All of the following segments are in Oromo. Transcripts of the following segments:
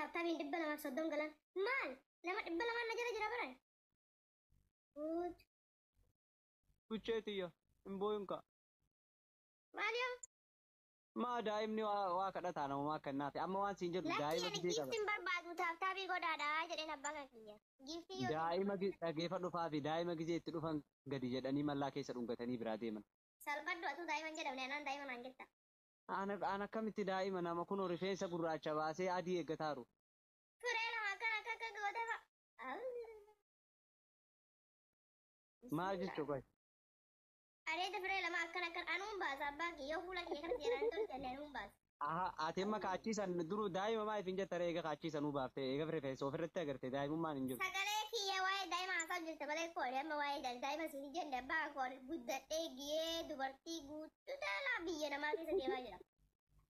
taaptaabiin dhibba lamaaf 30 galan. Maal? Nama dhibba lamaan na jala jira baran. Guud. Kucheetiya. Imboyunka. Maal yoo? Ma daa'imni waa kadhataa namumaa kennaati. Amma waan siin jedhu Lakki daa'ima ani gidee qaba. giiftiin barbaadu taaptaabii godhaadhaa jedheen abbaan kan kiyya. Giiftii yoo Daa'ima dhageeffa dhufaa fi daa'ima gizee itti dhufan gadi jedhanii mallaa keessa dhungatanii biraa deeman. salphaddu atu daa'iman jedhamne anaan daa'ima naan jetta. Aan akkamitti daa'ima nama kun rifeensa gurraacha baasee adii eeggataaru. Firee lama akka goote fa'a. Maal jechuu qoy? Areeda firee lama akkan anuun baasa abbaan kiyya fuula kiyya kana seeraan tolchalle anuun baasa. Aha ati amma kaachiisan duru daa'ima maa ifin jettare eega kaachiisanuu baaftee eega rifeensa ofirratti agarte daa'imummaan hin jiru. Sagalee kiyya waa'ee daa'ima haasaa jirte malee koodhe amma waa'ee daa'ima siin jenne abbaa koodhe guddadhee giyee dubartii guutuu daalaa biyya namaa keessa deemaa jira.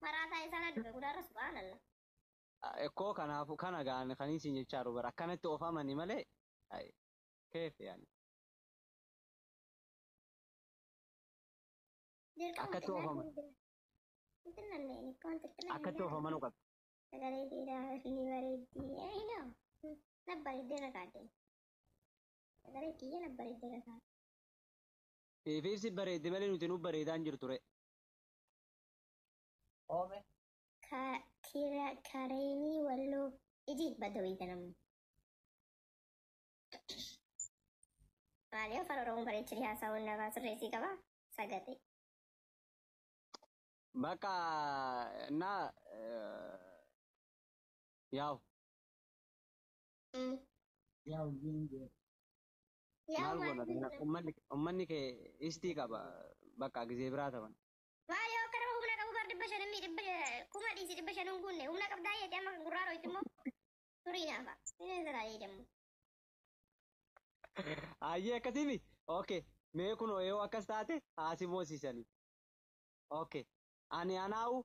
Maraataa isaan addume gudaarra subhaanallah. Ekkoo kanaafu kana gaan kan isin jechaa rubar akkanatti oofamani malee keef yaani. Akkatti oofaman. Akkatti oofamanuu qabdi. Sagalee dheeraa fi bareeddii ayinaa nabbareeddee rakaadde. Sagalee kiyya nabbareeddee rakaadde. Ifeefsi bareedde malee nuti nu bareedaan jirtu ture. Oome. Kareenii walloo iji badda wayita namni. Maali afaan Oromoo bareechanii haasawuun nafaa sirreessii qabaa? Sagate. Bakka na yaa'u. Yaa'u jinjee. Maal godhata? Uummanni kee istii qaba bakka gizee biraa ta'an. Maali yoo kana humna qabu bar 500 kuma dhiisi 500 kunne humna qabdaa yeeti amma kan gurraa rooti immoo turii naafa. Inni irraa jedhamu. Ayyee akkasiimi? Okay. Mee kun yoo akkas taate haasi moosisanii. Okay. Ani anaa'u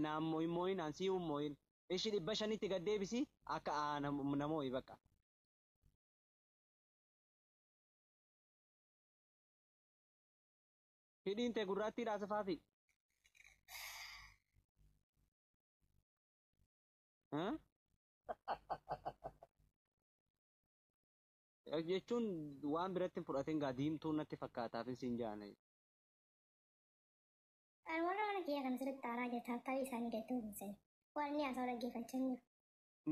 na mooyin ansi mooyin. Ishi 500 gad deebisi akka namooyi bakka. Hidhiin tee gurraattiidhaa safaafi. Jechuun waan biratti fudhateen gaa diimtuu natti fakkaataaf siin jaana. Warra mana kiyya kana sirriitti aaraa jira taaptaabii isaanii deettee hubisan. Waan inni haasawaa dhaggeeffachaa jiru.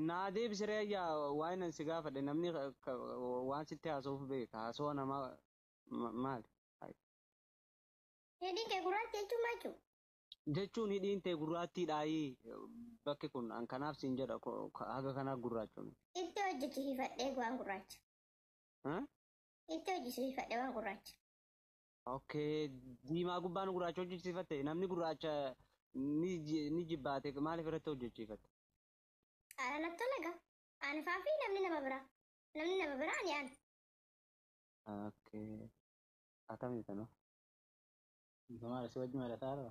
Naa deebisiree ayyaa waan nan si gaafadhe namni waan sitti haasawuuf beeka haasawaa namaa maali? Hidhiin kee gurraatti jechuun maal jechuudha? Jechuun hidhiin tee gurraattiidhaayi bakki kun an kanaaf siin jedha haga kanaaf gurraacha. Itti hojjechiifadhee waan gurraacha. Itti hojjechiifadhee waan gurraacha. Okay, diimaa gubbaan gurraacha hojjechiifatte namni gurraacha ni jibbaate maaliif irratti hojjechiifatte? Ana natti tola. Ani faafi namni nama biraa. Namni nama biraa ni ana. Okay. Akkamitti no? Gamaara si wajjin marataa dha.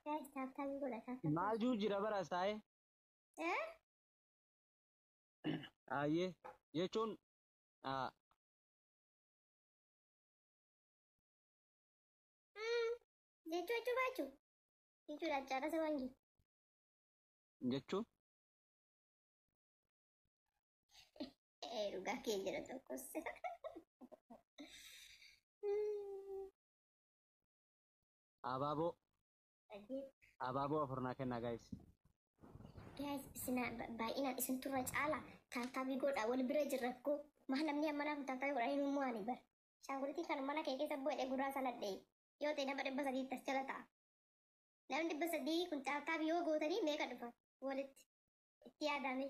Taaptaabii godha taaptaabii. Maal juu jira baras taa'e? Ayyee jechuun Jechuu baachuu. Jechuudha caadasa waan jiru. jechuun Dhugaa kee jira tokkos. abaaboo afurnaa kennaa gaayis. Guys, baay'inaan isin turre caala taaptaabii godhaa wal bira jirra koo maal namni amma naaf taaptaabii godhaa hin mu'anii bar. Shaanguritiin kan mana kee keessa bu'ee gurraa saladhee yoo ta'e nama 300 tas jala ta'a. Namni 300 kun taaptaabii yoo gootanii meeqa dhufa walitti itti yaadame.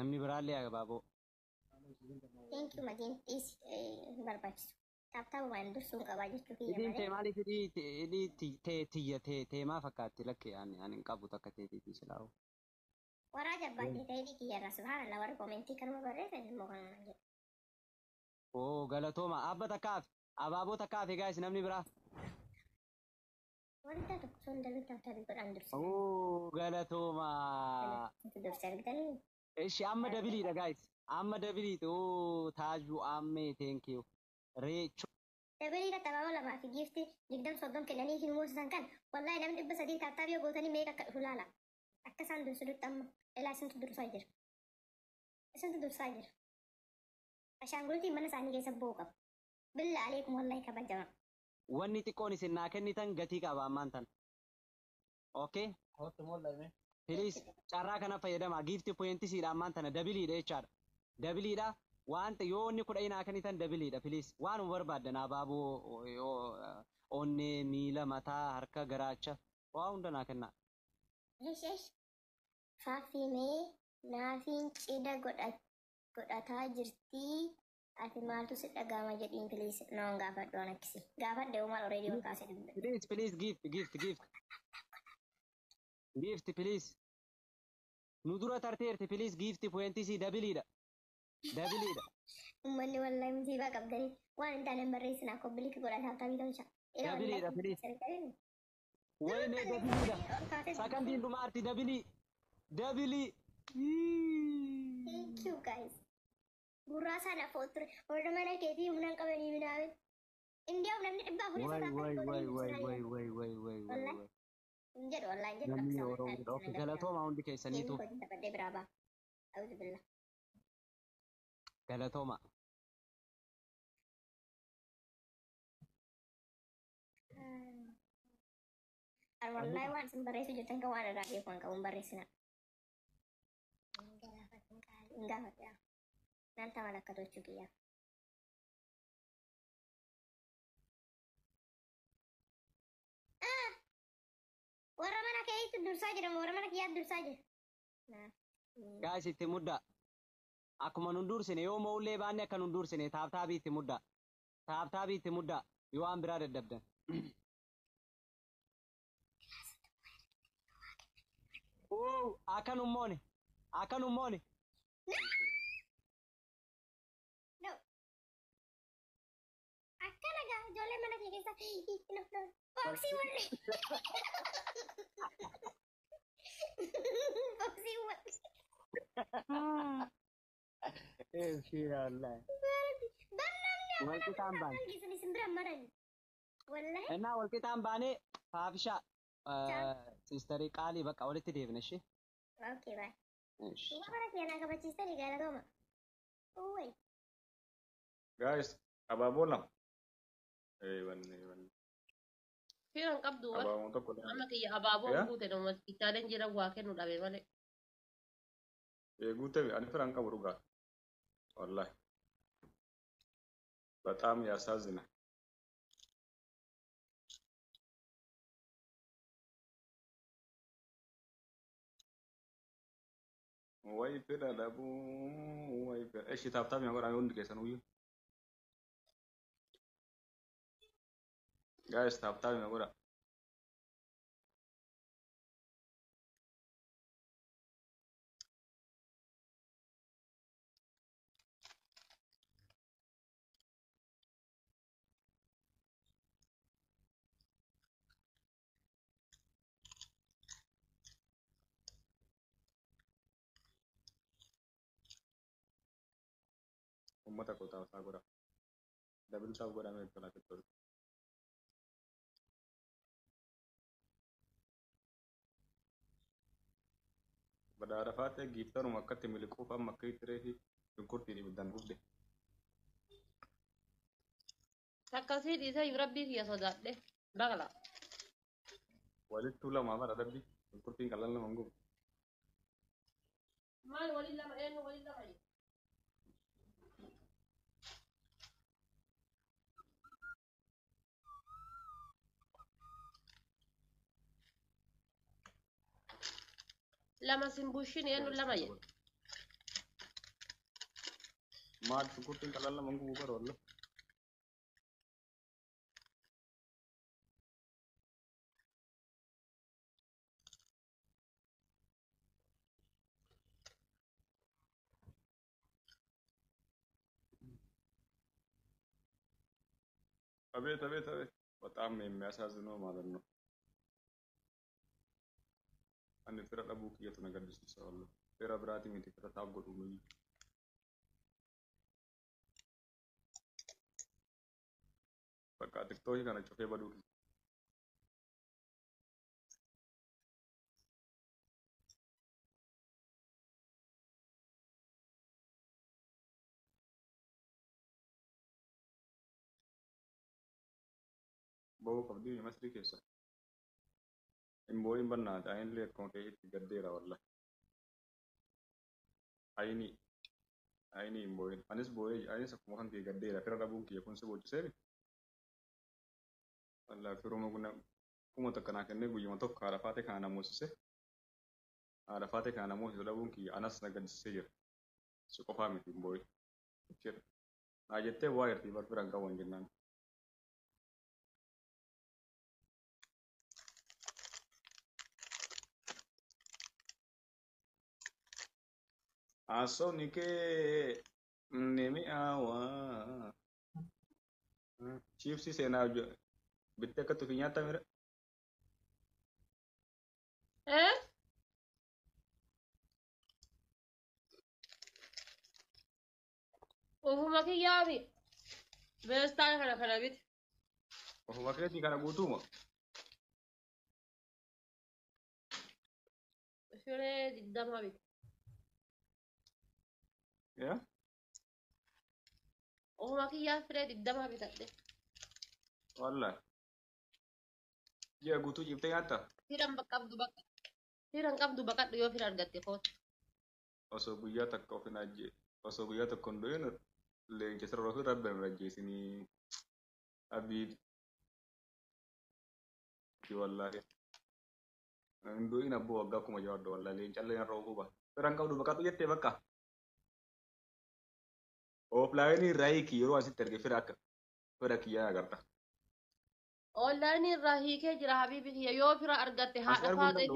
Namni biraallee abaaboo. Thank you Magin is barbaachisu. Taaptaabii waan dursuun qabaa jechuu kiyya Hidhiin tee malee. maaliif hidhii tee maa fakkaatti lakkee ani hin qabu takka teetiifi silaawu. Waraa jabbaatee ta'ee kiyya irraa subhaanallah warra koomentii kanuma barreessan immoo kanuma jedhu. Oo galatooma abba takkaaf abaaboo takkaaf gaayis namni biraa. Wanta tokko sun dalii taaptaabii godhaan dursa. Oo galatooma. Dursa argitanii. Ishi amma dabiliidha gaayis. Amma dabiliidha oo taajuu ammee thank you. Reechu. Dabali irratti abaaboo lamaa fi giiftii 20 kennanii hin moosisan kan wallahi namni 300 taaptaabii yoo gootanii meeqa akka dhufu laala. Akka isaan dursudutti amma ilaa isintu dursaa jira. Isintu dursaa jira. Ashaangultiin mana isaanii keessa bu'uu qaba. Billa aleekum wallahi kabajama. Wanni xiqqoon isin naa kennitan gatii qaba ammaan tan. Okay? Please carraa kana fayyadamaa. Giifti pointii ammaan tana dabiliidha jechaadha. Dabiliidha. Wanta yoo inni kudha naa kennitan dabiliidha. Please waan barbaaddan abaaboo onnee miila mataa harka garaacha waa hunda naa kennaa. Yesh. Faafimee naafiin cidha godhataa jirtii. Ati maaltu si dhagama jedhiin please noon gaafadhu waan akkisi. Gaafadhe uumaan already ol kaasee dubbe. Please gift. Gift please. Nu dura tarteerti please gift pointii dabiliidha. Dabiliidha. Uummanni wallahi musiibaa qabdanii waan hin taane barreessinaa kobiliika godhataa akkamii tolcha. Dabiliidha please. Wayne dabiliidha. Sakandiin dhumaarti dabilii. Dabilii. Thank you guys. Gurraa sana footore warra mana keetii humnaan qabanii minaabe. Indiyaa namni dhibbaa fuudhee Way. jedhu wallahi jedhu Namni Oromoo of galatooma hundi keessaniitu taphadhee biraa ba'a. Awuzu billa. galatooma. Wallahi waan isin barreessu jettan kan waan irraa beeku kan qabuun barreessina. Hin gaafadhaa. Naan tamal akka tolchuu kiyyaa. Warra mana keetti dursaa jedhamu warra mana kiyyaatti dursaa jira. Guys itti mudda. Akkuma nun dursine yoo mo'ullee baanne akka nun dursine taaptaabii itti mudda. Taaptaabii itti mudda yoo waan biraa daddabdan. Akkanummoone. No. Akkana gaa ijoollee mana kee keessa boksii wallee. Boksii wallee. Bismillah. Walqixaan baane. Isin bira maran. Wallahi. Innaa walqixaan baane faafisha sistarii qaalii bakka walitti deebina ishee. Okay bye. Mana keenyaa kabachiistanii galatooma. Uwwai. Guys, abaaboo lama. Wanni. Firan qabdu wal. Abaaboon tokko dha. Amma kiyya abaaboo guute nama ittaaleen jira waa kennu dhabe malee. Guute ani firan qabu dhugaa. Wallahi. በጣም ያሳዝናል። ወይ ፍረደቡ ወይ እሺ ታብታብ ያወራ ወንድ ከሰኑ ዩ ጋይስ ታብታብ ያወራ ummata ko taw sagora double taw goda me tola ketto badara fate giftaru makkati miliku fam makki trefi kurti di bidan ubde Takkasii dhiisa rabbii kiyya sodaadhe baqla. walittu lama bara dabbi kurti kallan mangu Maal waliin lama eenyu waliin lama jedhu. Lama simbushin eenyu lama jedhu. maad kurti kallan mangu bubar wallo አቤት በጣም የሚያሳዝነው ማለት ነው። አንድ ፍረ ደቡቅ እየተነገደስ ይሰራሉ ፍረ ብራቲ ሚት ፍረ ታጎዱ ነው በቃ ቲክቶክ ከነ ጮፌ በዱ Ba'uu qabdi masrii keessa. Imbooyin bannaati ayinillee akkuma keetti gaddeera walla. Ayini imbooyin. Anis booyee anis akkuma kan kee gaddeera fira dhabuun kiyya kun si boochisee. Wallaa firuma kuma takka naa kennee guyyuma tokko haadha faate kana namoosise. Haadha faate kana namoosisu dhabuun kiyya anas na gaddisee jira. Si qofaa miti imbooyin. Naa jettee waa jirtii bar biraan qaban jennaan. Asonni kee ni mi'aawa. Chiipsii seenaa bittee akka tufi nyaata mira. Ufuma kiyyaafi. Beestaan kana biti. Ofuma keetii kana guutuuma. Firee 20 biti. Yaa? Ufuma kiyyaa firee 20 bitadhe. Wallaahi. Ji'a guutuu ciiftee nyaatta? Firan qabdu baqadhu yoo fira argatte koota. Osoo guyyaa takka of hin ajjee. Osoo guyyaa tokko hin du'in leenca sirra ofii rabbi hin ajjeesinii. Abiid. Wallaahi. Hin du'in abboo waggaa akkuma jawaadha wallaahi leencallee narra ofuu ba'a. Firan qabdu baqadhu jettee bakka. Offline irraa hiiki yeroo asitti arge fira kiyyaa agarta. Online irraa hiikee jira habiibi kiyya yoo fira argatte haadha faatee